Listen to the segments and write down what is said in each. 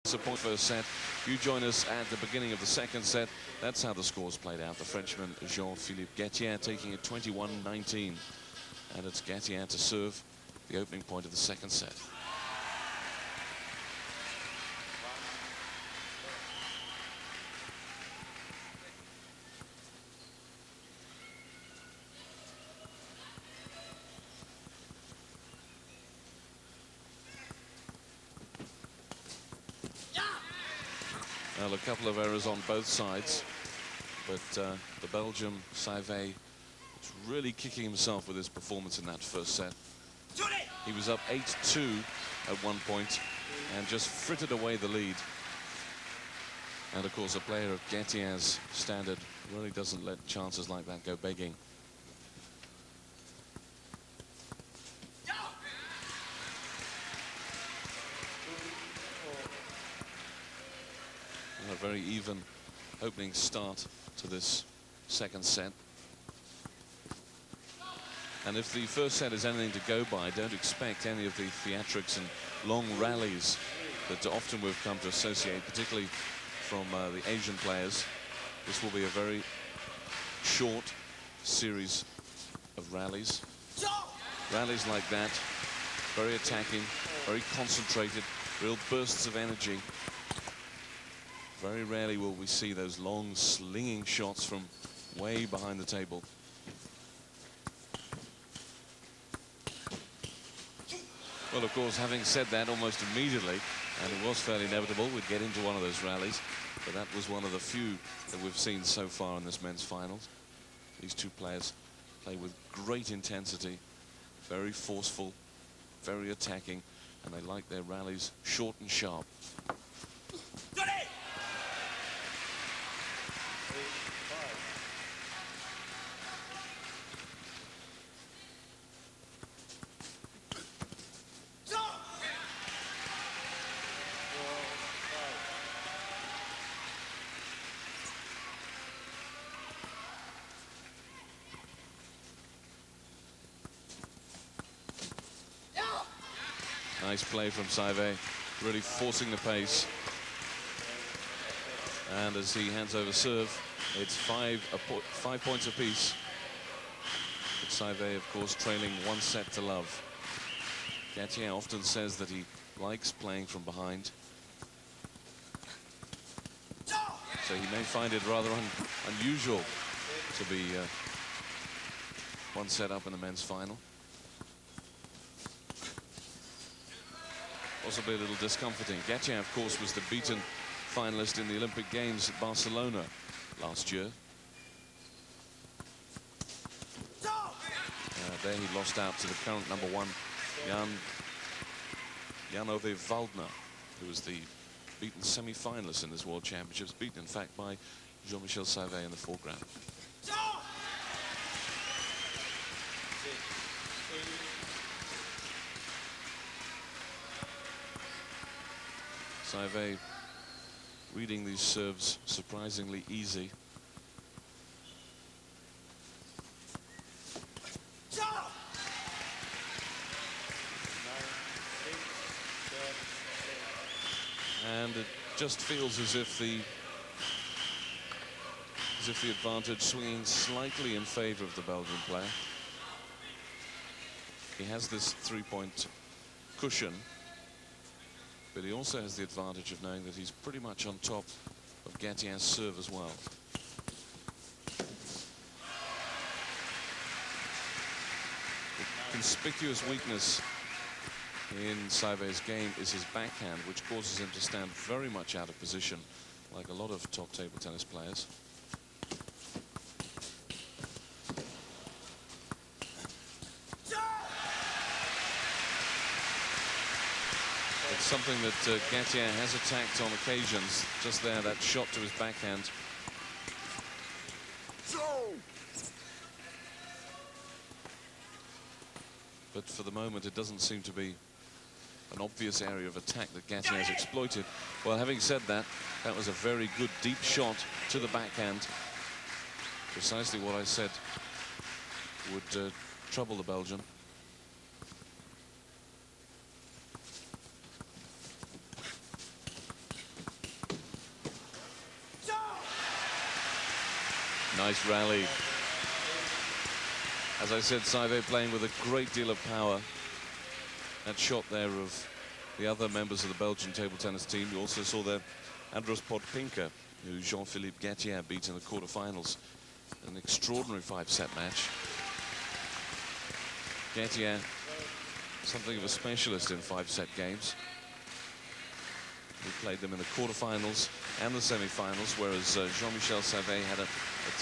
It's a point first set. You join us at the beginning of the second set. That's how the scores played out. The Frenchman Jean-Philippe Gatien taking it 21-19. And it's Gatien to serve the opening point of the second set. Well, a couple of errors on both sides, but the Belgian Saive is really kicking himself with his performance in that first set. He was up 8-2 at one point and just frittered away the lead. And of course, a player of Gatien's standard really doesn't let chances like that go begging. A very even opening start to this second set. And if the first set is anything to go by, don't expect any of the theatrics and long rallies that often we've come to associate, particularly from the Asian players. This will be a very short series of rallies. Rallies like that, very attacking, very concentrated, real bursts of energy. Very rarely will we see those long slinging shots from way behind the table. Well, of course, having said that almost immediately, and it was fairly inevitable we'd get into one of those rallies, but that was one of the few that we've seen so far in this men's finals. These two players play with great intensity, very forceful, very attacking, and they like their rallies short and sharp. Nice play from Saive, really forcing the pace. And as he hands over serve, it's 5 points apiece. But Saive, of course, trailing 1 set to love. Gatien often says that he likes playing from behind. So he may find it rather unusual to be 1 set up in the men's final. Possibly a little discomforting. Gatien, of course, was the beaten finalist in the Olympic Games at Barcelona last year. There he lost out to the current #1, Jan-Ove Waldner, who was the beaten semi-finalist in this World Championships, beaten, in fact, by Jean-Michel Saive in the foreground. Saive reading these serves surprisingly easy. And it just feels as if the advantage swinging slightly in favor of the Belgian player. He has this 3-point cushion, but he also has the advantage of knowing that he's pretty much on top of Gatien's serve as well. The conspicuous weakness in Saive's game is his backhand, which causes him to stand very much out of position, like a lot of top table tennis players. It's something that Gatien has attacked on occasions. Just there, that shot to his backhand. But for the moment, it doesn't seem to be an obvious area of attack that Gatien has exploited. Well, having said that, that was a very good deep shot to the backhand. Precisely what I said would trouble the Belgian. Nice rally. As I said, Saive playing with a great deal of power. That shot there of the other members of the Belgian table tennis team. You also saw there Andros Podpinka, who Jean-Philippe Gatien beat in the quarterfinals. An extraordinary 5-set match. Gatien, something of a specialist in 5-set games. He played them in the quarterfinals and the semi-finals, whereas Jean-Michel Saive had a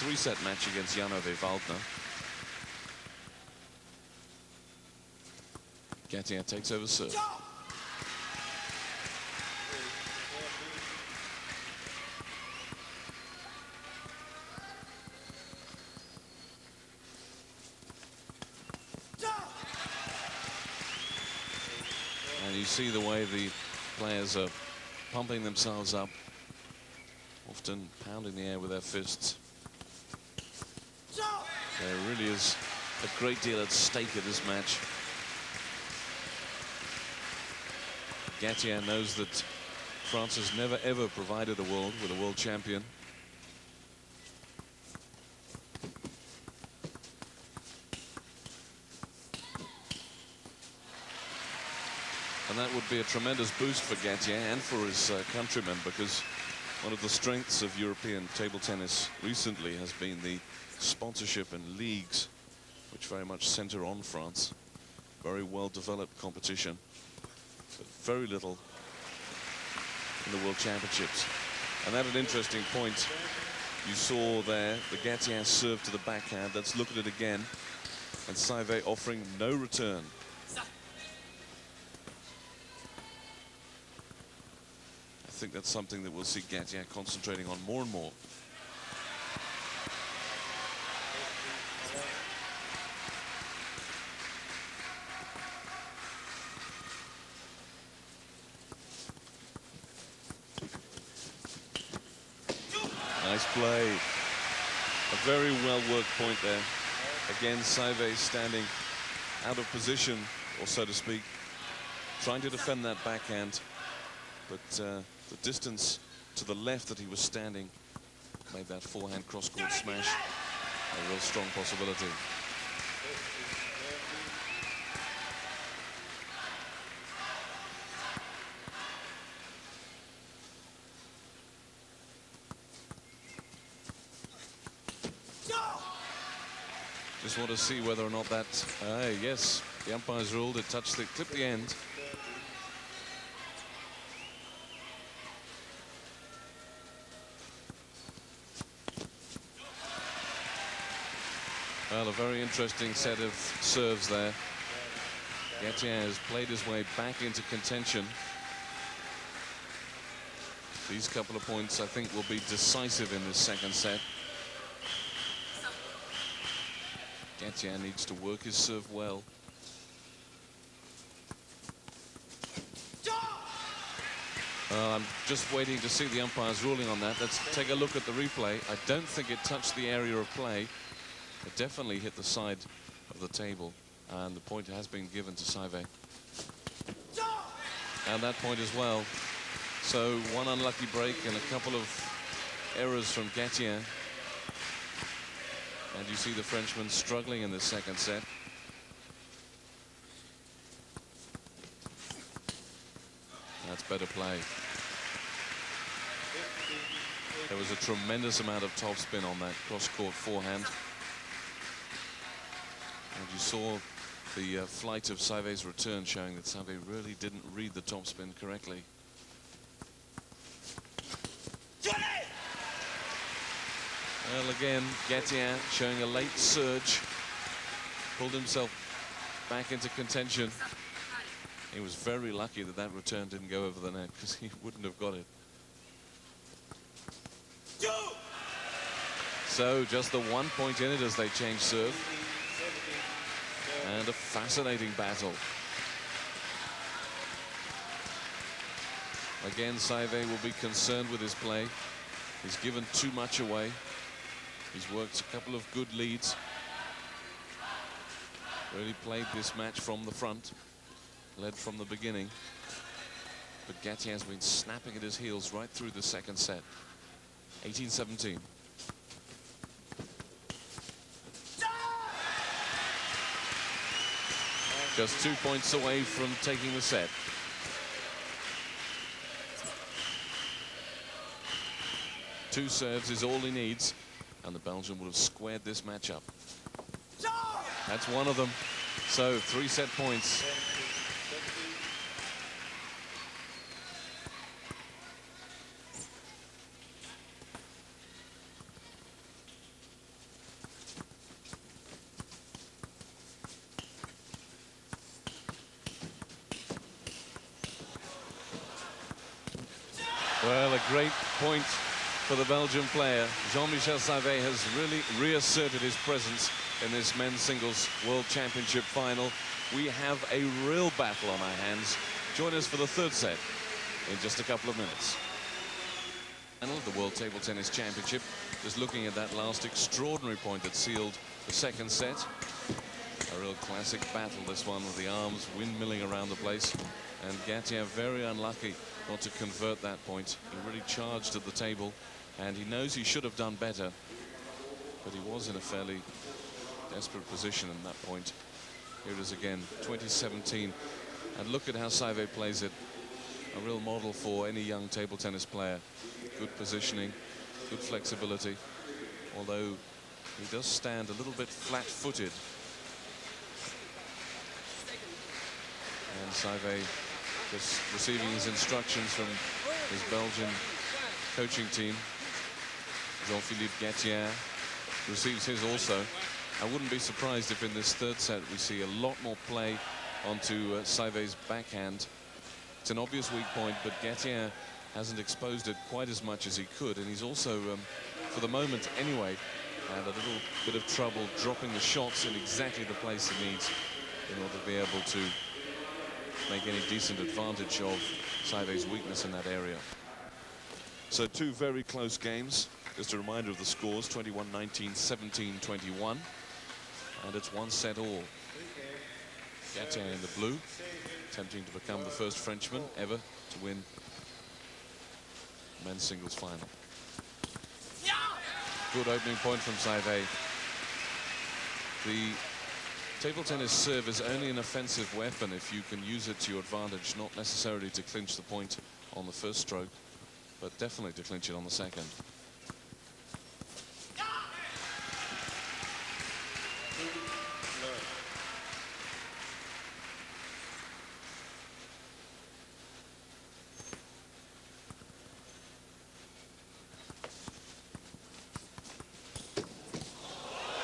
3-set match against Jan-Ove Waldner. Gatien takes over serve. And you see the way the players are pumping themselves up, often pounding the air with their fists. There really is a great deal at stake in this match. Gatien knows that France has never ever provided a world with a world champion. And that would be a tremendous boost for Gatien and for his countrymen, because one of the strengths of European table tennis recently has been the sponsorship and leagues, which very much center on France. Very well developed competition, but very little in the World Championships. And at an interesting point, you saw there the Gatien serve to the backhand. Let's look at it again. And Saive offering no return. I think that's something that we'll see Gatien concentrating on more and more. Nice play. A very well worked point there. Again, Saive standing out of position, or so to speak, trying to defend that backhand. But the distance to the left that he was standing made that forehand cross-court smash a real strong possibility. Just want to see whether or not that, yes, the umpires ruled it touched the, clipped the end. Well, a very interesting set of serves there. Gatien has played his way back into contention. These couple of points, I think, will be decisive in this second set. Gatien needs to work his serve well. I'm just waiting to see the umpire's ruling on that. Let's take a look at the replay. I don't think it touched the area of play. It definitely hit the side of the table, and the point has been given to Saive. And that point as well. So one unlucky break and a couple of errors from Gatien. And you see the Frenchman struggling in the second set. That's better play. There was a tremendous amount of topspin on that cross-court forehand. And you saw the flight of Saive's return, showing that Saive really didn't read the topspin correctly. Well, again, Gatien showing a late surge, pulled himself back into contention. He was very lucky that that return didn't go over the net, because he wouldn't have got it. So just the 1 point in it as they change serve. And a fascinating battle. Again, Saive will be concerned with his play. He's given too much away. He's worked a couple of good leads. Really played this match from the front. Led from the beginning. But Gatien has been snapping at his heels right through the second set. 18-17. Just 2 points away from taking the set. Two serves is all he needs, and the Belgian would have squared this match up. That's one of them. So 3 set points. Well, a great point for the Belgian player. Jean-Michel Saive has really reasserted his presence in this men's singles World Championship final. We have a real battle on our hands. Join us for the third set in just a couple of minutes. And the World Table Tennis Championship, just looking at that last extraordinary point that sealed the second set. A real classic battle, this one, with the arms windmilling around the place. And Gatien very unlucky not to convert that point. He really charged at the table, and he knows he should have done better, but he was in a fairly desperate position at that point. Here it is again, 2017, and look at how Saive plays it. A real model for any young table tennis player. Good positioning, good flexibility, although he does stand a little bit flat-footed. And Saive just receiving his instructions from his Belgian coaching team. Jean-Philippe Gatien receives his also. I wouldn't be surprised if in this third set we see a lot more play onto Saive's backhand. It's an obvious weak point, but Gatien hasn't exposed it quite as much as he could, and he's also, for the moment anyway, had a little bit of trouble dropping the shots in exactly the place he needs in order to be able to make any decent advantage of Saive's weakness in that area. So 2 very close games. Just a reminder of the scores: 21-19, 17-21, and it's 1 set all. Gatien in the blue, attempting to become the first Frenchman ever to win men's singles final. Good opening point from Saive. The table tennis serve is only an offensive weapon if you can use it to your advantage, not necessarily to clinch the point on the first stroke, but definitely to clinch it on the second.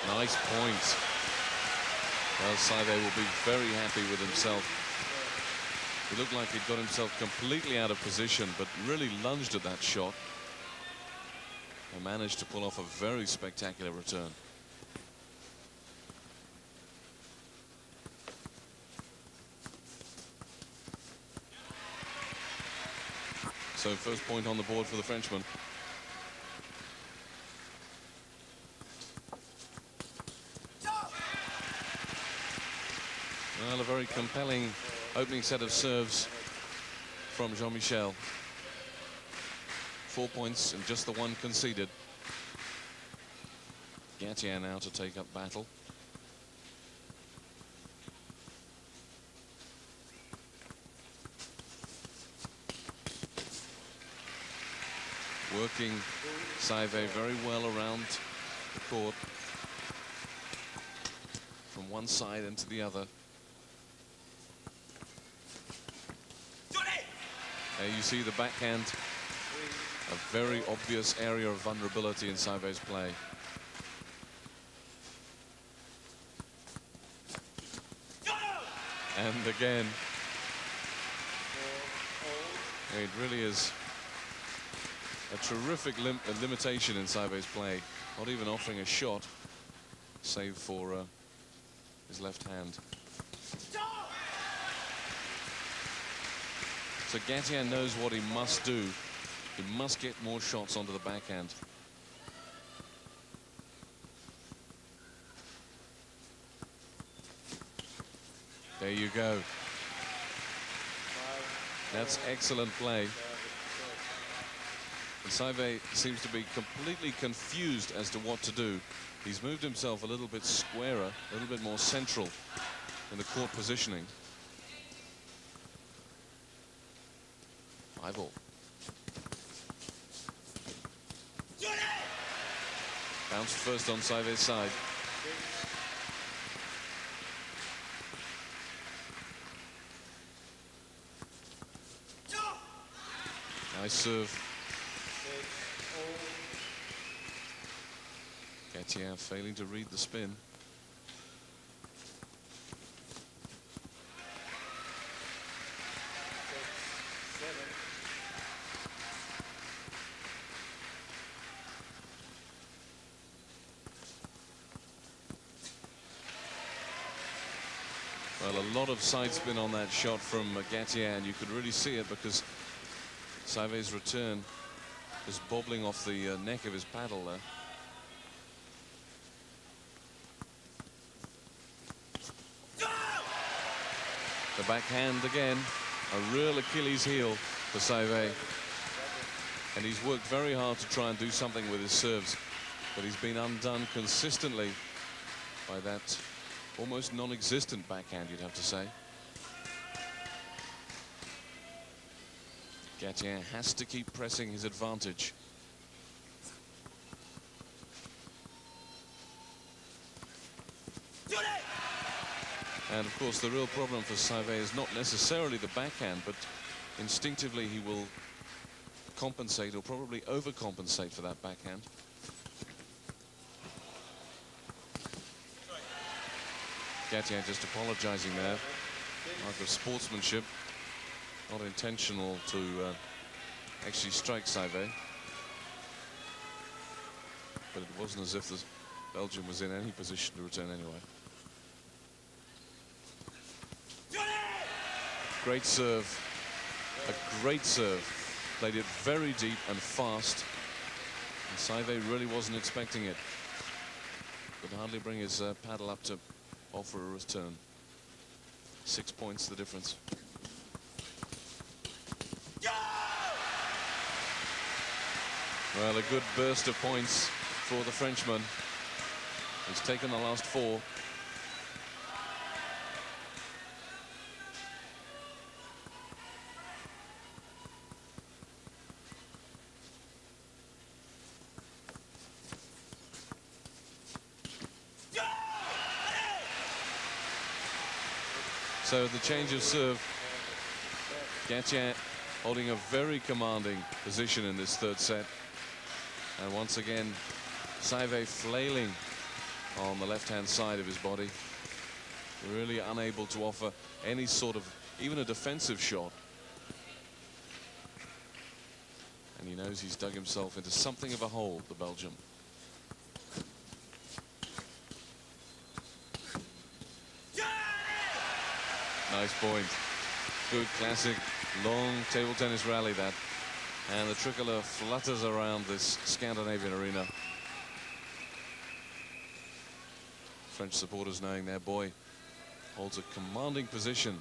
Nice point. Well, Saive will be very happy with himself. He looked like he'd got himself completely out of position, but really lunged at that shot and managed to pull off a very spectacular return. So first point on the board for the Frenchman. Well, a very compelling opening set of serves from Jean-Michel. 4 points and just the one conceded. Gatien now to take up battle. Working Saive very well around the court, from one side into the other. You see the backhand, a very obvious area of vulnerability in Saive's play. And again, it really is a terrific limitation in Saive's play, not even offering a shot, save for his left hand. So Gatien knows what he must do. He must get more shots onto the backhand. There you go. That's excellent play. And Saive seems to be completely confused as to what to do. He's moved himself a little bit squarer, a little bit more central in the court positioning. 5-all. Bounce first on Saive's side. Nice serve. Gatien failing to read the spin. Well, a lot of side spin on that shot from Gatien, and you could really see it because Saive's return is bobbling off the neck of his paddle there. The backhand again, a real Achilles heel for Saive. And he's worked very hard to try and do something with his serves, but he's been undone consistently by that almost non-existent backhand, you'd have to say. Gatien has to keep pressing his advantage. And of course the real problem for Saive is not necessarily the backhand, but instinctively he will compensate, or probably overcompensate, for that backhand. Gatien just apologizing there. Mark of sportsmanship. Not intentional to actually strike Saive. But it wasn't as if the Belgium was in any position to return anyway. Great serve. A great serve. Played it very deep and fast. And Saive really wasn't expecting it. Could hardly bring his paddle up to offer a return. 6 points the difference. Well, a good burst of points for the Frenchman. He's taken the last 4. So the change of serve. Gatien holding a very commanding position in this third set. And once again, Saive flailing on the left-hand side of his body. Really unable to offer any sort of, even a defensive shot. And he knows he's dug himself into something of a hole, the Belgium. Nice point. Good classic long table tennis rally, that. And the tricolour flutters around this Scandinavian arena. French supporters knowing their boy holds a commanding position.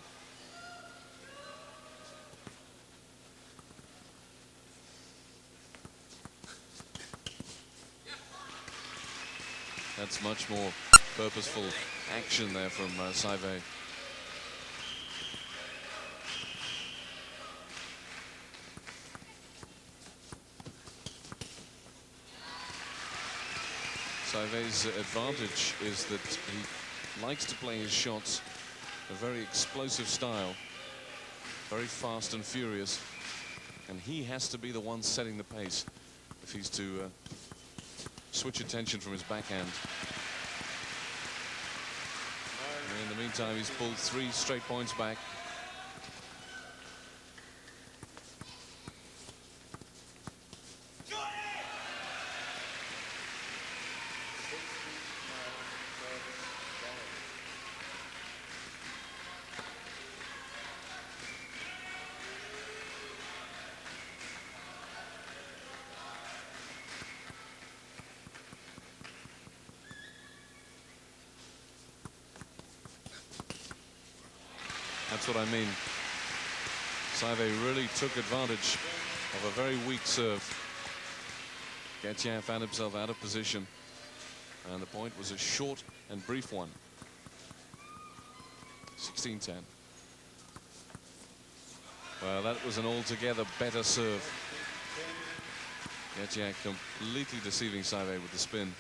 That's much more purposeful action there from Saive. Saive's advantage is that he likes to play his shots a very explosive style, very fast and furious, and he has to be the one setting the pace if he's to switch attention from his backhand. And in the meantime, he's pulled 3 straight points back. That's what I mean. Saive really took advantage of a very weak serve. Gatien found himself out of position, and the point was a short and brief one. 16-10. Well, that was an altogether better serve. Gatien completely deceiving Saive with the spin.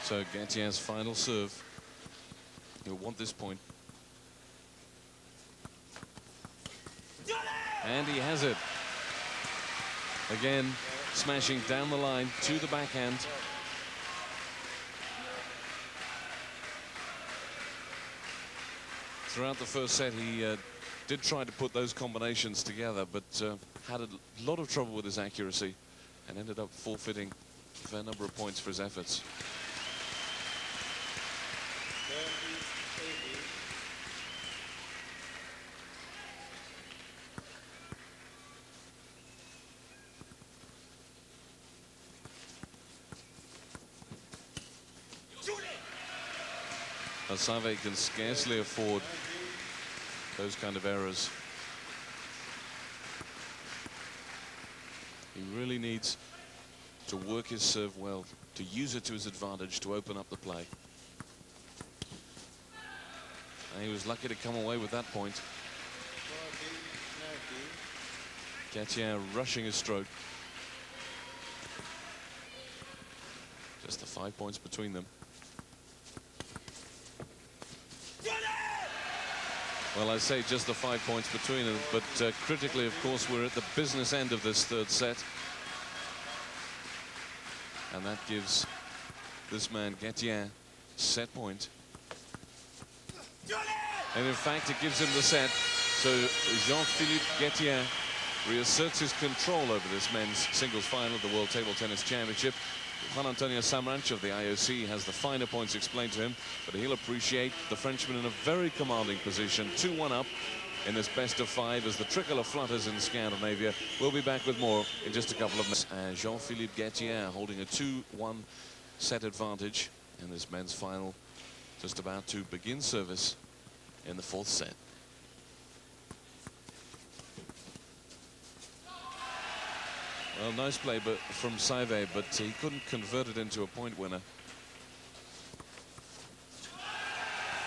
So Gatien's final serve. He'll want this point. And he has it. Again, smashing down the line to the backhand. Throughout the first set, he did try to put those combinations together, but had a lot of trouble with his accuracy and ended up forfeiting a fair number of points for his efforts. Saive can scarcely afford those kind of errors. He really needs to work his serve well, to use it to his advantage, to open up the play. And he was lucky to come away with that point. Gatien rushing his stroke. Just the 5 points between them. Well, I say just the 5 points between them, but critically, of course, we're at the business end of this third set. And that gives this man, Gatien, set point. And in fact, it gives him the set. So Jean-Philippe Gatien reasserts his control over this men's singles final of the World Table Tennis Championship. Juan Antonio Samaranch of the IOC has the finer points explained to him, but he'll appreciate the Frenchman in a very commanding position, 2-1 up in this best of 5 as the tricolour flutters in Scandinavia. We'll be back with more in just a couple of minutes. And Jean-Philippe Gatien holding a 2-1 set advantage in this men's final, just about to begin service in the fourth set. Well, nice play from Saive, but he couldn't convert it into a point winner.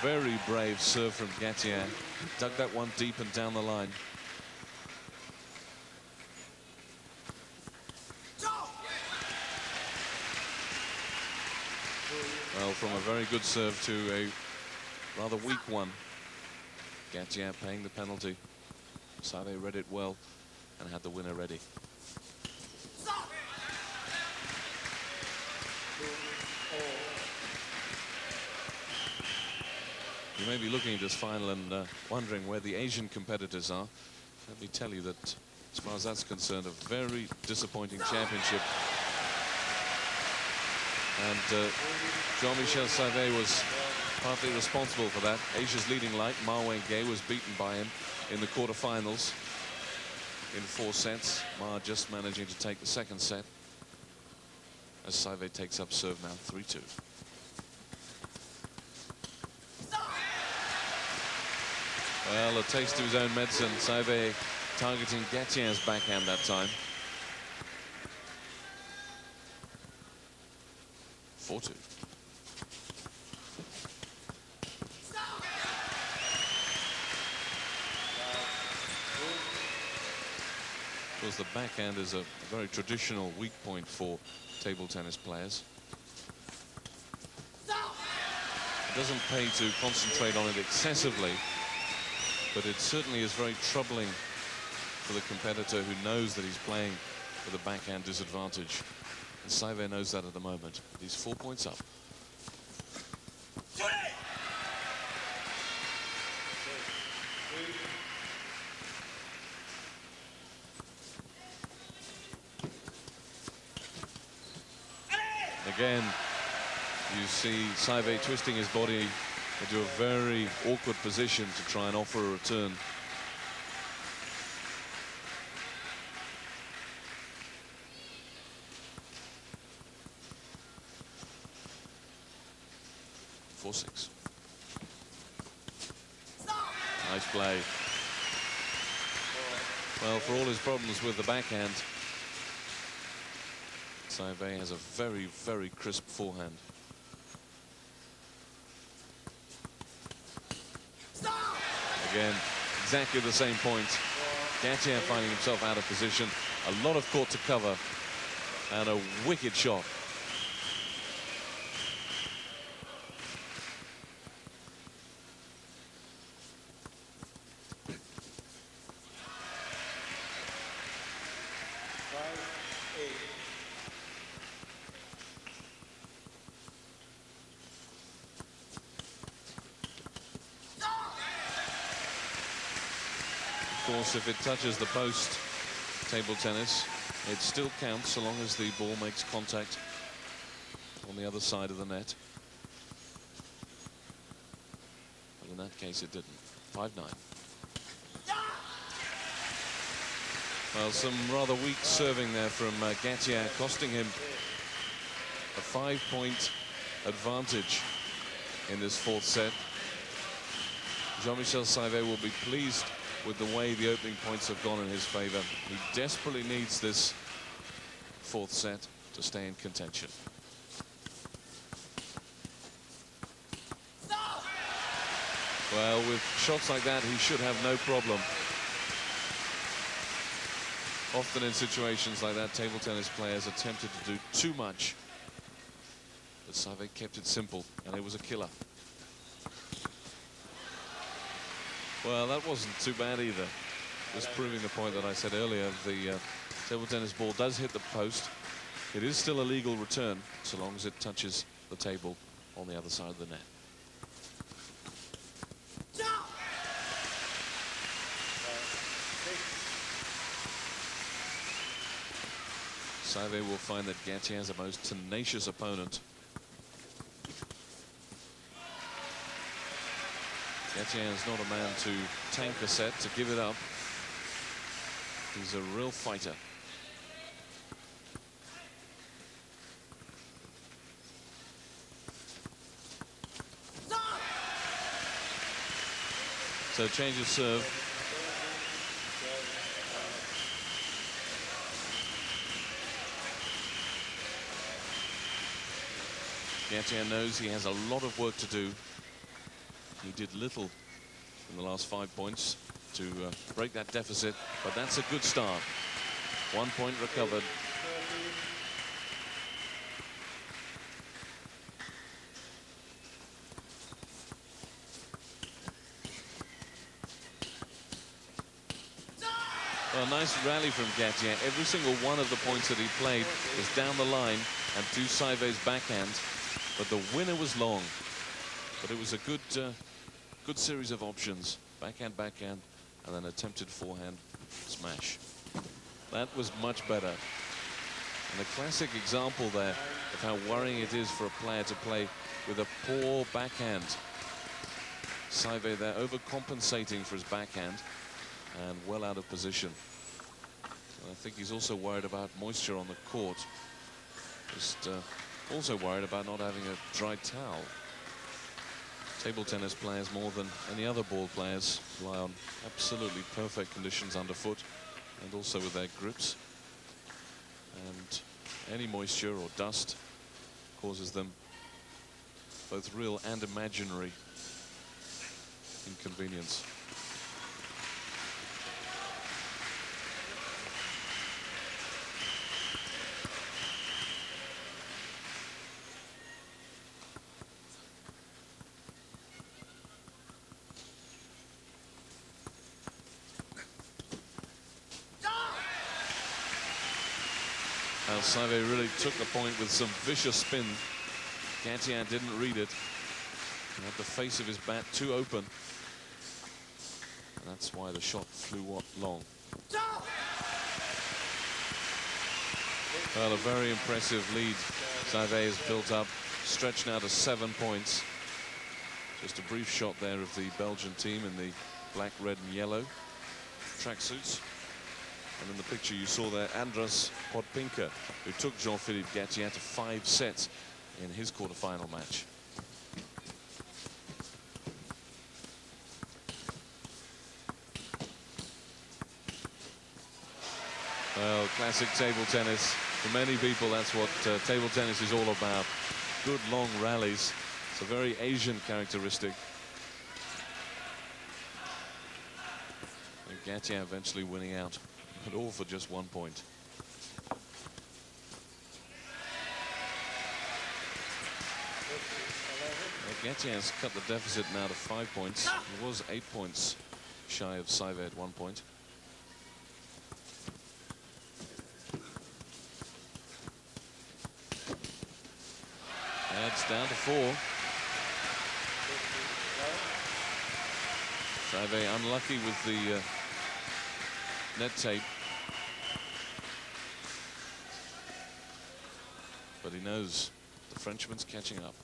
Very brave serve from Gatien. Dug that one deep and down the line. Well, from a very good serve to a rather weak one. Gatien paying the penalty. Saive read it well and had the winner ready. You may be looking at this final and wondering where the Asian competitors are. Let me tell you that, as far as that's concerned, a very disappointing championship. And Jean-Michel Saive was partly responsible for that. Asia's leading light, Ma Wei-Gay, was beaten by him in the quarterfinals in 4 sets. Ma just managing to take the second set as Saive takes up serve now, 3-2. Well, a taste of his own medicine. Saive targeting Gatien's backhand that time. 4-2. Of course, the backhand is a very traditional weak point for table tennis players. It doesn't pay to concentrate on it excessively, but it certainly is very troubling for the competitor who knows that he's playing with a backhand disadvantage. And Saive knows that at the moment. He's 4 points up. Again, you see Saive twisting his body into a very awkward position to try and offer a return. Six. Nice play. Well, for all his problems with the backhand, Saive has a very, very crisp forehand. Again, exactly the same point. Gatien finding himself out of position. A lot of court to cover and a wicked shot. Of course, if it touches the post, table tennis, it still counts so long as the ball makes contact on the other side of the net. But in that case, it didn't. 5-9. Well, some rather weak serving there from Gatien, costing him a 5-point advantage in this fourth set. Jean-Michel Saive will be pleased with the way the opening points have gone in his favor. He desperately needs this fourth set to stay in contention. Well, with shots like that, he should have no problem. Often in situations like that, table tennis players are tempted to do too much. But Saive kept it simple, and it was a killer. Well, that wasn't too bad either. Just proving the point that I said earlier, the table tennis ball does hit the post. It is still a legal return, so long as it touches the table on the other side of the net. Saive will find that Gatien is a most tenacious opponent. Gatien is not a man to tank a set, to give it up. He's a real fighter. So change of serve. Gatien knows he has a lot of work to do. He did little in the last 5 points to break that deficit, but that's a good start. 1 point recovered. Well, a nice rally from Gatien. Every single one of the points that he played was down the line and to Saive's backhand, but the winner was long. But it was a good series of options. Backhand, backhand, and then attempted forehand smash. That was much better. And a classic example there of how worrying it is for a player to play with a poor backhand. Saive there overcompensating for his backhand and well out of position. And I think he's also worried about moisture on the court. Just also worried about not having a dry towel. Table tennis players, more than any other ball players, rely on absolutely perfect conditions underfoot and also with their grips. And any moisture or dust causes them both real and imaginary inconvenience. Saive really took the point with some vicious spin. Gatien didn't read it. He had the face of his bat too open. And that's why the shot flew long. Well, a very impressive lead Saive has built up, stretched now to 7 points. Just a brief shot there of the Belgian team in the black, red and yellow tracksuits. And in the picture you saw there, Andras Podpinka, who took Jean-Philippe Gatien to 5 sets in his quarter-final match. Well, classic table tennis. For many people, that's what table tennis is all about. Good long rallies. It's a very Asian characteristic. And Gatien eventually winning out, but all for just 1 point. Well, Gatien's cut the deficit now to 5 points. He was 8 points shy of Saive at 1 point. It's down to 4. Saive unlucky with the net tape. But he knows the Frenchman's catching up.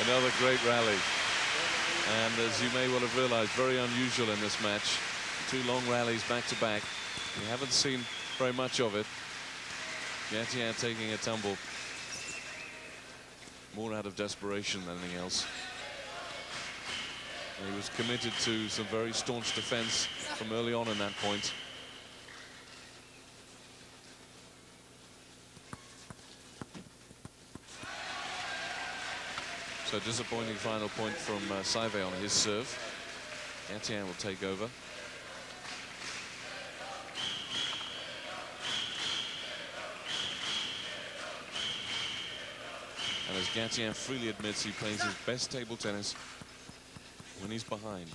Another great rally. And as you may well have realized, very unusual in this match. 2 long rallies back to back. We haven't seen very much of it. Gatien taking a tumble. More out of desperation than anything else. And he was committed to some very staunch defense from early on in that point. So disappointing final point from Saive on his serve. Gatien will take over. And as Gatien freely admits, he plays his best table tennis when he's behind.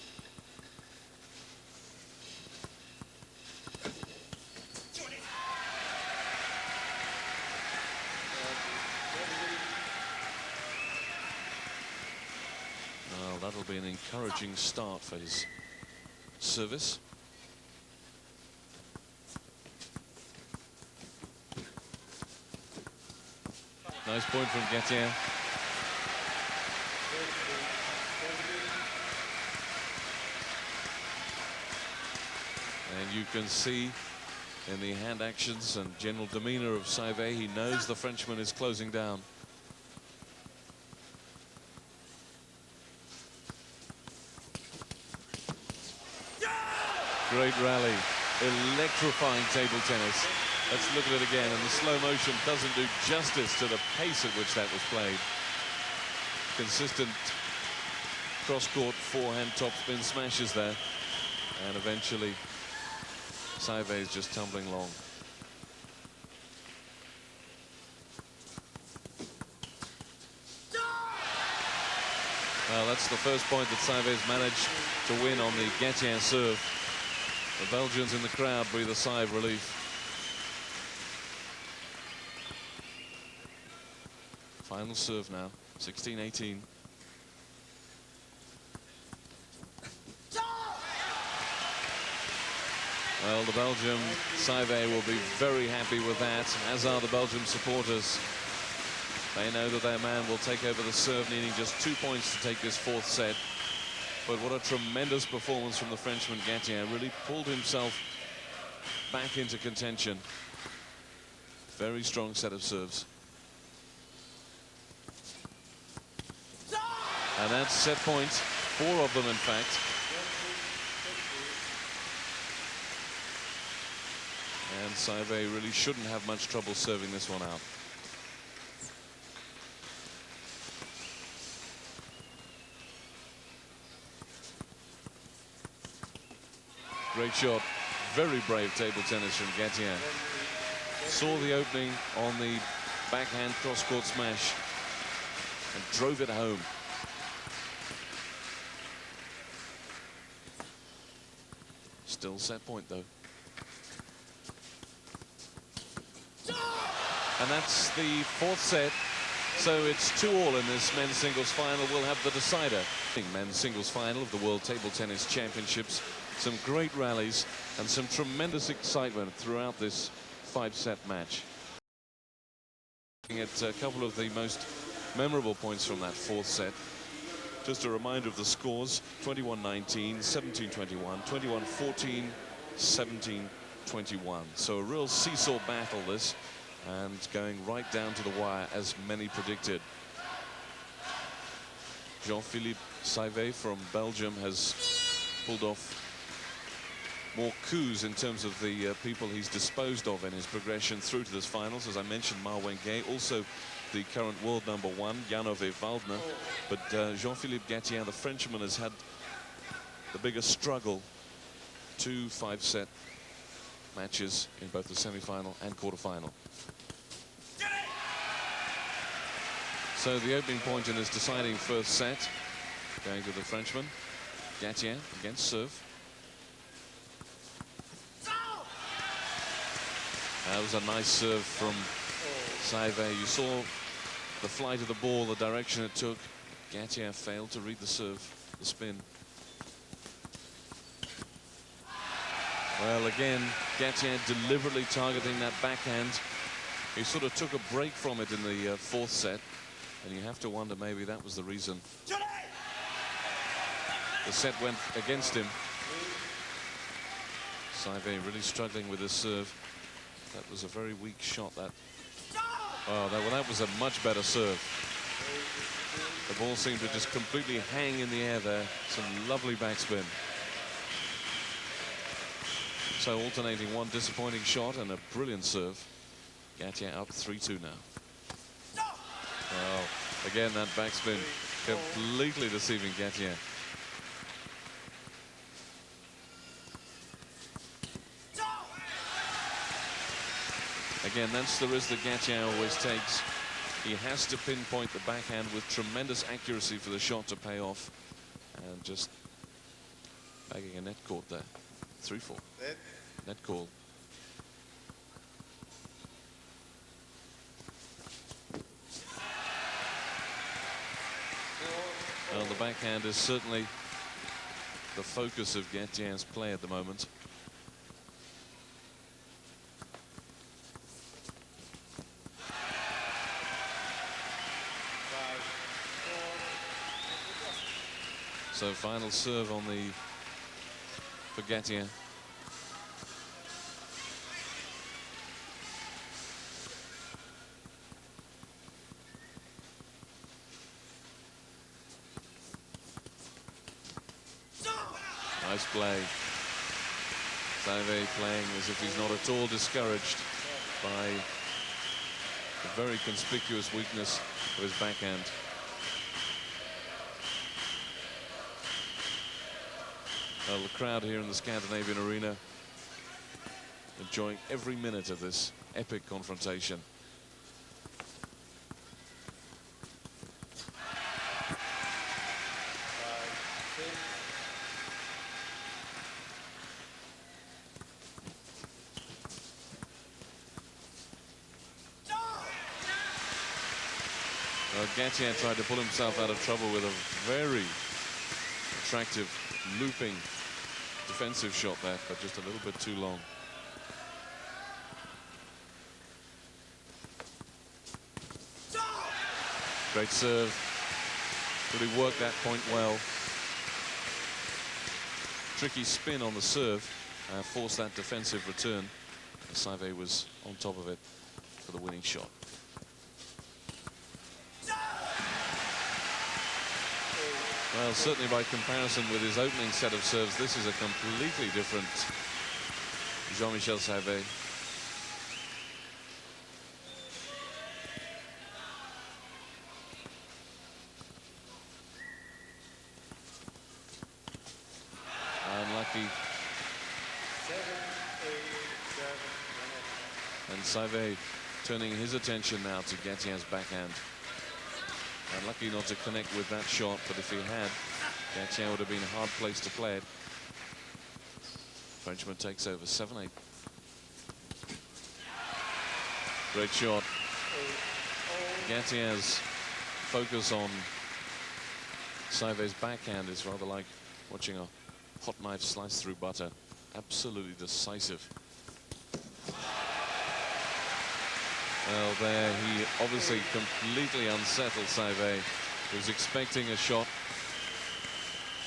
Well, that'll be an encouraging start for his service. Nice point from Gatien. And you can see in the hand actions and general demeanor of Saive, he knows the Frenchman is closing down. Great rally, electrifying table tennis. Let's look at it again, and the slow motion doesn't do justice to the pace at which that was played. Consistent cross-court forehand topspin smashes there, and eventually Saive is just tumbling long. Well, that's the first point that Saive has managed to win on the Gatien serve. The Belgians in the crowd breathe a sigh of relief. Final serve now, 16-18. Well, the Belgium Saive will be very happy with that, as are the Belgium supporters. They know that their man will take over the serve, needing just 2 points to take this 4th set. But what a tremendous performance from the Frenchman Gatien. Really pulled himself back into contention. Very strong set of serves. And that's set points, 4 of them in fact. And Saive really shouldn't have much trouble serving this one out. Great shot, very brave table tennis from Gatien. Saw the opening on the backhand cross-court smash and drove it home. Still set point though. And that's the 4th set. So it's 2-all in this men's singles final. We'll have the decider. Men's singles final of the World Table Tennis Championships some great rallies and some tremendous excitement throughout this 5-set match. Looking at a couple of the most memorable points from that 4th set. Just a reminder of the scores: 21-19, 17-21, 21-14, 17-21. So a real seesaw battle this, and going right down to the wire as many predicted. Jean-Philippe Saive from Belgium has pulled off more coups in terms of the people he's disposed of in his progression through to this finals. As I mentioned, Ma Wenge, also the current world #1, Janove Waldner. But Jean-Philippe Gatien, the Frenchman, has had the biggest struggle. 2 5-set matches in both the semi-final and quarter-final. So the opening point in this deciding 1st set going to the Frenchman. Gatien against serve. That was a nice serve from Saive. You saw the flight of the ball, the direction it took. Gatien failed to read the serve, the spin. Well, again, Gatien deliberately targeting that backhand. He sort of took a break from it in the 4th set, and you have to wonder maybe that was the reason the set went against him. Saive really struggling with his serve. That was a very weak shot. That that was a much better serve. The ball seemed to just completely hang in the air there. Some lovely backspin. So alternating one disappointing shot and a brilliant serve. Gatien up 3-2 now. Well, again, that backspin completely deceiving Gatien. Again, that's the risk that Gatien always takes. He has to pinpoint the backhand with tremendous accuracy for the shot to pay off. And just bagging a net court there. 3-4. Net call. Well, the backhand is certainly the focus of Gatien's play at the moment. So final serve on the for Gatien. Nice play. Saive playing as if he's not at all discouraged by the very conspicuous weakness of his backhand. Well, the crowd here in the Scandinavian arena enjoying every minute of this epic confrontation. Well, Gatien tried to pull himself out of trouble with a very attractive looping defensive shot there, but just a little bit too long. Great serve. Really worked that point well. Tricky spin on the serve. Forced that defensive return. Saive was on top of it for the winning shot. Well, certainly by comparison with his opening set of serves, this is a completely different Jean-Michel Saive. Unlucky. And Saive turning his attention now to Gatien's backhand. Unlucky not to connect with that shot, but if he had, Gatien would have been a hard place to play it. Frenchman takes over 7-8. Great shot. Gatien's focus on Saive's backhand is rather like watching a hot knife sliced through butter. Absolutely decisive. Well, there he obviously completely unsettled Saive. He was expecting a shot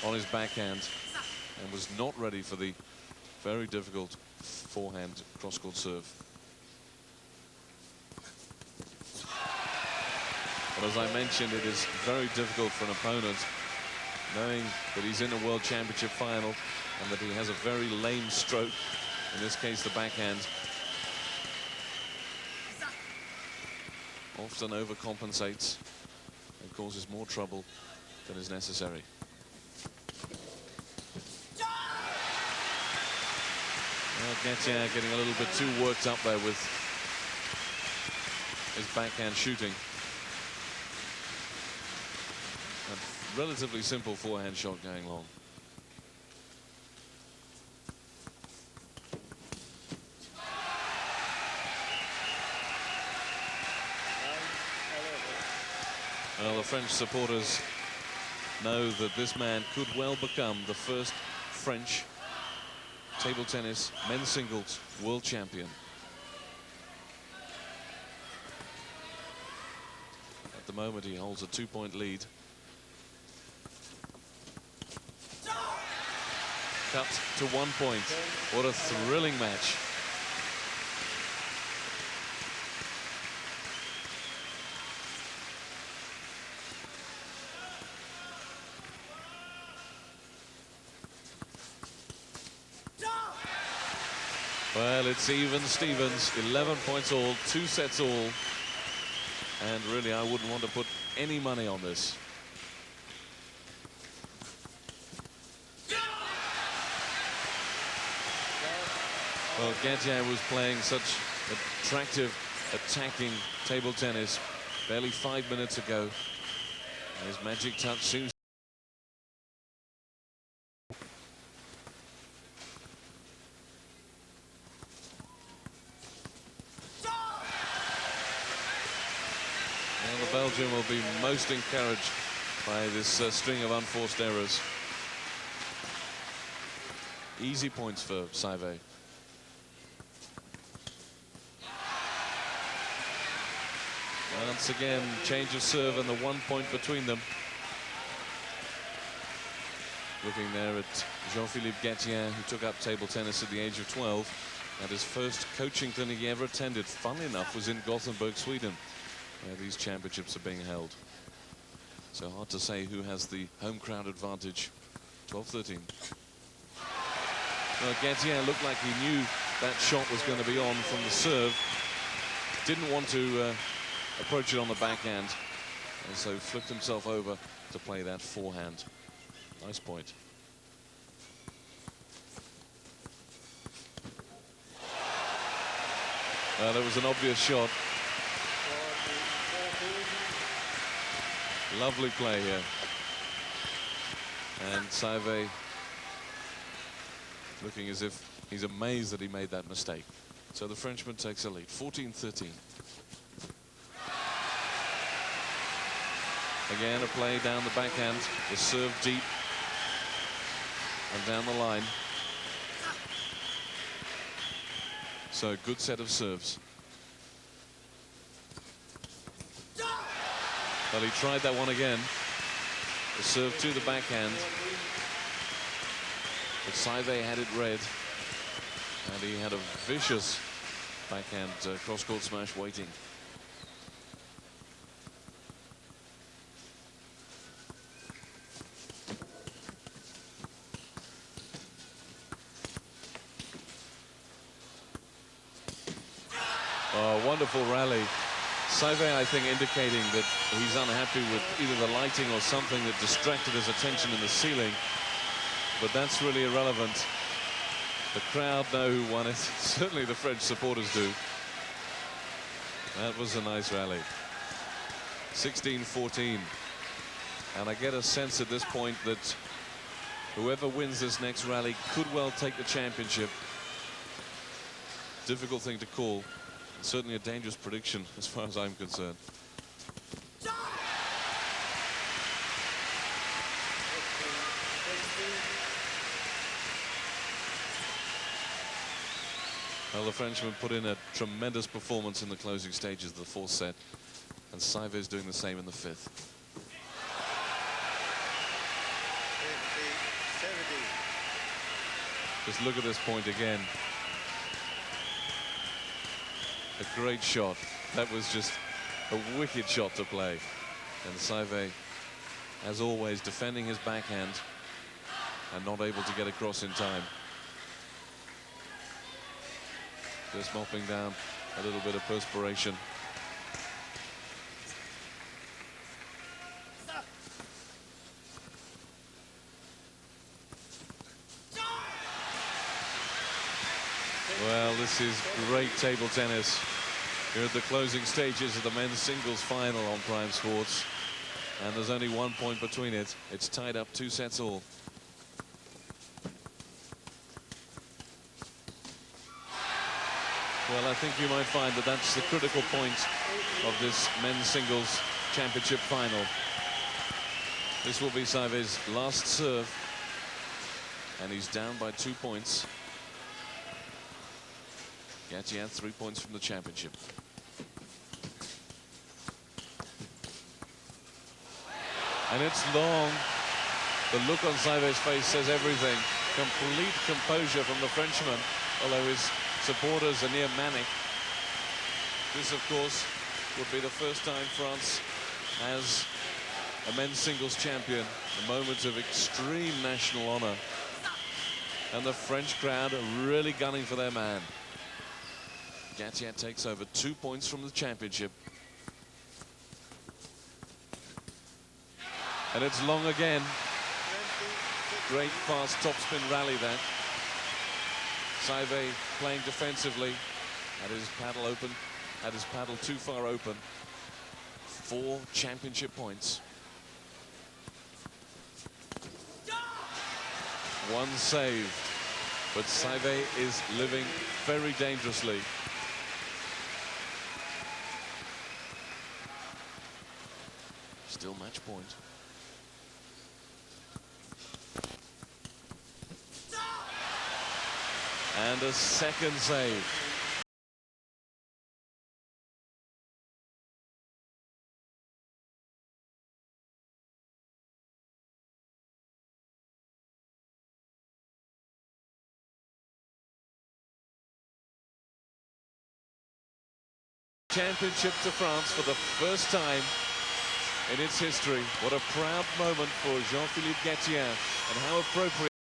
on his backhand and was not ready for the very difficult forehand cross-court serve. But as I mentioned, it is very difficult for an opponent knowing that he's in a World Championship final and that he has a very lame stroke, in this case the backhand. Often overcompensates and causes more trouble than is necessary. Well, Gatien getting a little bit too worked up there with his backhand shooting. A relatively simple forehand shot going long. Well, the French supporters know that this man could well become the first French table tennis men's singles world champion. At the moment, he holds a 2-point lead. Cut to 1 point. What a thrilling match. Well, it's even Stevens, 11 points all, 2 sets all. And really, I wouldn't want to put any money on this. Well, Gatien was playing such attractive, attacking table tennis barely 5 minutes ago. And his magic touch seems. Well, the Belgian will be most encouraged by this string of unforced errors. Easy points for Saive. Once again, change of serve and the 1 point between them. Looking there at Jean-Philippe Gatien, who took up table tennis at the age of 12. And his first coaching clinic he ever attended, funnily enough, was in Gothenburg, Sweden, where these championships are being held. So hard to say who has the home crowd advantage. 12-13. Well, Gatien looked like he knew that shot was going to be on from the serve. Didn't want to approach it on the backhand, and so flipped himself over to play that forehand. Nice point. That was an obvious shot. Lovely play here. And Saive looking as if he's amazed that he made that mistake. So the Frenchman takes a lead, 14-13. Again, a play down the backhand, the serve deep and down the line. So a good set of serves. Well, he tried that one again. The serve to the backhand. But Saive had it read. And he had a vicious backhand cross-court smash waiting. Oh, wonderful rally. Saive, I think, indicating that he's unhappy with either the lighting or something that distracted his attention in the ceiling. But that's really irrelevant. The crowd know who won it. Certainly the French supporters do. That was a nice rally. 16-14. And I get a sense at this point that whoever wins this next rally could well take the championship. Difficult thing to call. Certainly a dangerous prediction as far as I'm concerned. Well, the Frenchman put in a tremendous performance in the closing stages of the fourth set, and Saive is doing the same in the fifth. 70. Just look at this point again. A great shot. That was just a wicked shot to play. And Saive, as always, defending his backhand and not able to get across in time. Just mopping down a little bit of perspiration. Well, this is great table tennis. We're at the closing stages of the men's singles final on Prime Sports, and there's only 1 point between it. It's tied up 2 sets all. Well, I think you might find that that's the critical point of this men's singles championship final. This will be Saive's last serve, and he's down by 2 points. Gatien 3 points from the championship. And it's long. The look on Saive's face says everything. Complete composure from the Frenchman, although his supporters are near manic. This, of course, would be the first time France has a men's singles champion. A moment of extreme national honor. And the French crowd are really gunning for their man. Gatien takes over 2 points from the championship. And it's long again. Great fast topspin rally there. Saive playing defensively. Had his paddle open. Had his paddle too far open. 4 championship points. 1 save. But Saive is living very dangerously. Still match point. And a second save. Championship to France for the first time in its history. What a proud moment for Jean-Philippe Gatien, and how appropriate.